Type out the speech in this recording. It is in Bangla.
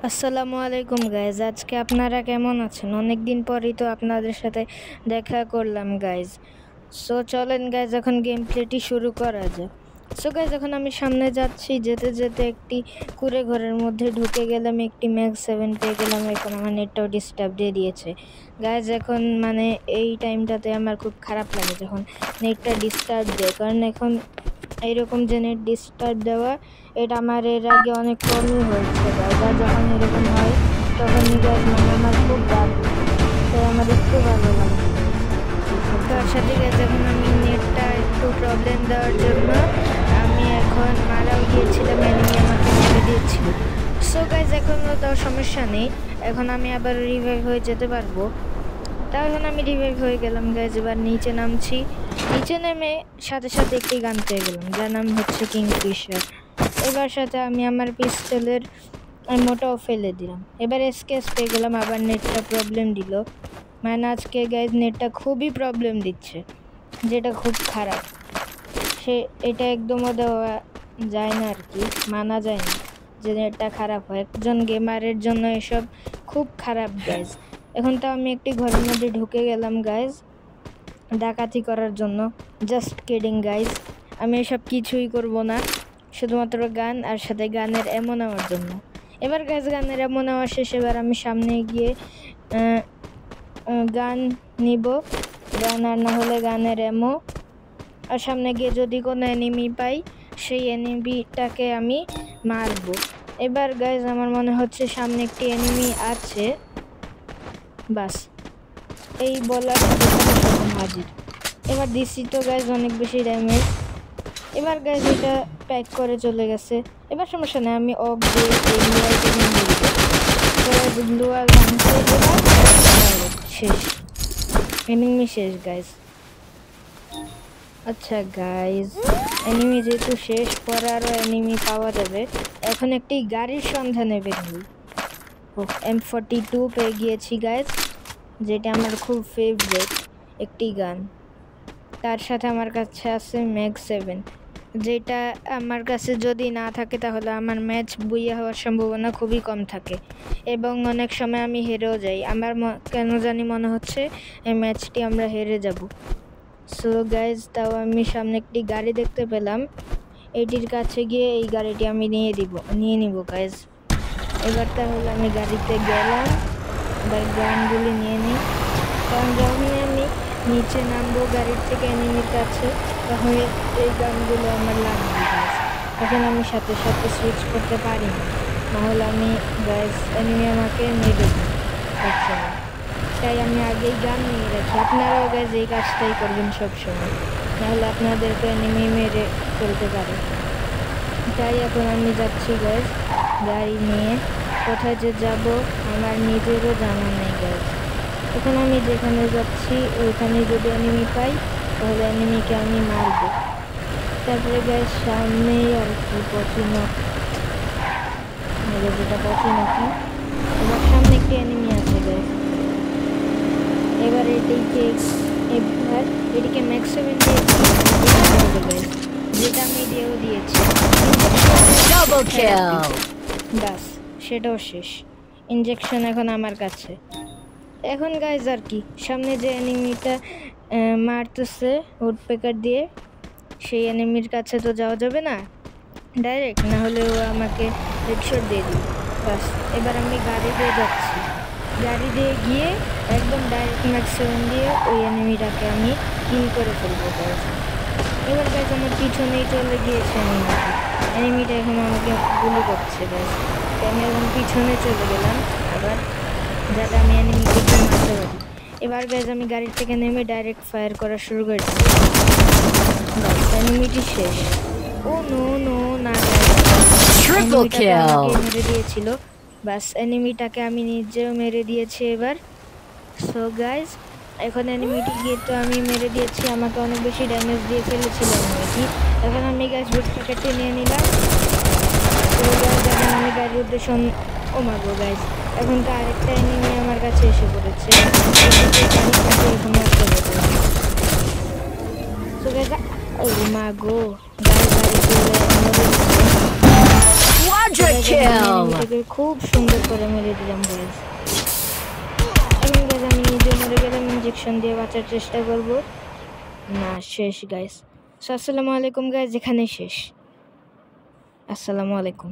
আসসালামু আলাইকুম গাইজ, আজকে আপনারা কেমন আছেন? অনেক দিন পরই তো আপনাদের সাথে দেখা করলাম গাইজ। সো চলেন গাইজ, এখন গেম প্লেটি শুরু করা যাক। সো গাইজ, এখন আমি সামনে যাচ্ছি, যেতে যেতে একটি কুড়ে ঘরের মধ্যে ঢুকে গেলাম, একটি ম্যাক্স 7 পেয়ে গেলাম। এখন আমার নেটটাও ডিস্টার্ব দিয়ে দিয়েছে গাইজ। এখন মানে এই টাইমটাতে আমার খুব খারাপ লাগে যখন নেটটা ডিস্টার্ব দেয়, কারণ এখন এইরকম যে নেট ডিস্টার্ব দেওয়া, এটা আমার এর আগে অনেক কমই হয়েছে গাইজ। আর যখন এরকম হয় তখন গাইজ মানে আমার খুব রাগ লাগে, তাই আমার একটু ভালো লাগে। তার সাথে গাইজ এখন আমি নেটটা একটু প্রবলেম দেওয়ার জন্য আমি এখন মারাও গিয়েছিলাম, এনিমি আমাকে মেরে দিয়েছিল। সো গাইজ এখন তো সমস্যা নেই, এখন আমি আবার রিভাইভ হয়ে যেতে পারবো। তাও এখন আমি রিভাইভ হয়ে গেলাম গাইজ। এবার নিচে নামছি, নিচে নেমে সাথে সাথে একটি গান পেয়ে গেলাম যার নাম হচ্ছে কিংফিশার। এবার সাথে আমি আমার পিস্তলের মোটাও ফেলে দিলাম। এবার এসকেস পেয়ে গেলাম, আবার নেটটা প্রবলেম দিল। মানে আজকে গাইজ নেটটা খুবই প্রবলেম দিচ্ছে, যেটা খুব খারাপ। এটা একদমও দেওয়া যায় না আর কি, মানা যায় না যে নেটটা খারাপ হয়। একজন গেমারের জন্য এসব খুব খারাপ গাইজ। এখন তো আমি একটি ঘরের মধ্যে ঢুকে গেলাম গাইজ ডাকাতি করার জন্য। জাস্ট কিডিং গাইজ, আমি এসব কিছুই করব না, শুধুমাত্র গান আর সাথে গানের এমো নেওয়ার জন্য। এবার গাইজ গানের এমো নেওয়া শেষ, এবার আমি সামনে গিয়ে গান নিব, গান আর না হলে গানের এমো। আর সামনে গিয়ে যদি কোনো এনিমি পাই সেই এনিমিটাকে আমি মারবো। এবার গাইজ আমার মনে হচ্ছে সামনে একটি এনিমি আছে, বাস এই বলার সাথে সাথে হাজির। এবার দিচ্ছি তো গাইজ অনেক বেশি ড্যামেজ। এবার গাইজ এটা প্যাক করে চলে গেছে। এবার সমস্যা নেই, আমি অফ দিয়ে লুয়ার ভাঙতে এবার শেষ, এনিমি শেষ গাইজ। আচ্ছা গাইজ, এনিমি যেহেতু শেষ, পরে আরও এনিমি পাওয়া যাবে। এখন একটি গাড়ির সন্ধানে বেরোই। M42 পেয়ে গিয়েছি গাইজ, যেটা আমার খুব ফেভারিট একটি গান। তার সাথে আমার কাছে আছে ম্যাক্স 7, যেটা আমার কাছে যদি না থাকে তাহলে আমার ম্যাচ বুইয়া হওয়ার সম্ভাবনা খুবই কম থাকে, এবং অনেক সময় আমি হেরেও যাই। আমার কেন জানি মনে হচ্ছে এই ম্যাচটি আমরা হেরে যাব। সো গাইজ, তাও আমি সামনে একটি গাড়ি দেখতে পেলাম, এটির কাছে গিয়ে এই গাড়িটি আমি নিয়ে নিব গাইজ। এবার তাহলে আমি গাড়িতে গেলাম, এবার গানগুলি নিয়ে নিই, কারণ যখনই আমি নিচে নামবো গাড়ির থেকে এনিমির কাছে তখন এই গানগুলো আমার লাগবে গাইজ। এখন আমি সাথে সাথে সুইচ করতে পারি না, নাহলে আমি গাইজ এনিমি আমাকে মেরে দিই সবসময়। তাই আমি আগেই গান নিয়ে রাখি। আপনারাও গাইজ এই কাজটাই করবেন সবসময়, নাহলে আপনাদেরকে এনিমি মেরে ফেলতে পারে। তাই এখন আমি যাচ্ছি গাইজ গাড়ি নিয়ে, কোথায় যে যাব আমার নিজেরও জানা নেই গাইজ। এখন আমি যেখানে যাচ্ছি ওইখানে যদি এনিমি পাই তাহলে এনিমিকে আমি মারব। তারপরে গাইজ সামনেই আর কি পচিনক, যেটা পচিনকি। এবার সামনে একটি এনিমি আছে গাইজ। এবার এটিকে ম্যাক্স 7 দিয়েছি, যেটা আমি দিয়েছি। বাস সেটাও শেষ, ইনজেকশন এখন আমার কাছে। এখন গাইজ আর কি, সামনে যে এনিমিটা মারতেছে উডপেকার দিয়ে, সেই এনিমির কাছে তো যাওয়া যাবে না ডাইরেক্ট, না হলে ও আমাকে হেডশট দিয়ে দিবে। বাস এবার আমি গাড়ি দিয়ে যাচ্ছি, গাড়ি দিয়ে গিয়ে একদম ডাইরেক্ট ম্যাক্স 7 দিয়ে ওই এনিমিটাকে আমি কিল করে ফেলবো গাইজ। এবার গাইজ আমার পিছনেই চলে গিয়েছে এনিমিটা এখন আমাকে গুলি করছে গাইজ। আমি এখন পিছনে চলে গেলাম আবার, যাতে আমি এনিমিকে মারতে পারি। এবার গাইজ আমি গাড়ির থেকে নেমে ডাইরেক্ট ফায়ার করা শুরু করেছি। এনিমিটি শেষ। ও নো নো না, মেরে দিয়েছিল। বাস এনিমিটাকে আমি নিজেও মেরে দিয়েছি এবার। সো গাইজ এখন এনিমিটি গিয়ে তো আমি মেরে দিয়েছি, আমাকে অনেক বেশি ড্যামেজ দিয়ে ফেলেছিল এনিমিটি। এখন আমি গাইজ বুট প্যাকেটটি নিয়ে নিলাম। তো গাইজ এখন আমি গাড়ির উদ্দেশ্য ও মারবো গাইজ। এখন তো আরেকটা এনিমি আমার কাছে এসে পড়েছে, এখন মারতে হবে। সো গাইজ ও মাগো, গাড়ি চলে Quadra kill! খুব সুন্দর করে মেরে দিলাম গাইজ। এখন গাইজ আমি নিজে মরে গেলাম, ইনজেকশন দিয়ে বাঁচার চেষ্টা করব। না, শেষ গাইজ। সো আসসালামু আলাইকুম গাইজ, এখানেই শেষ। আসসালামু আলাইকুম।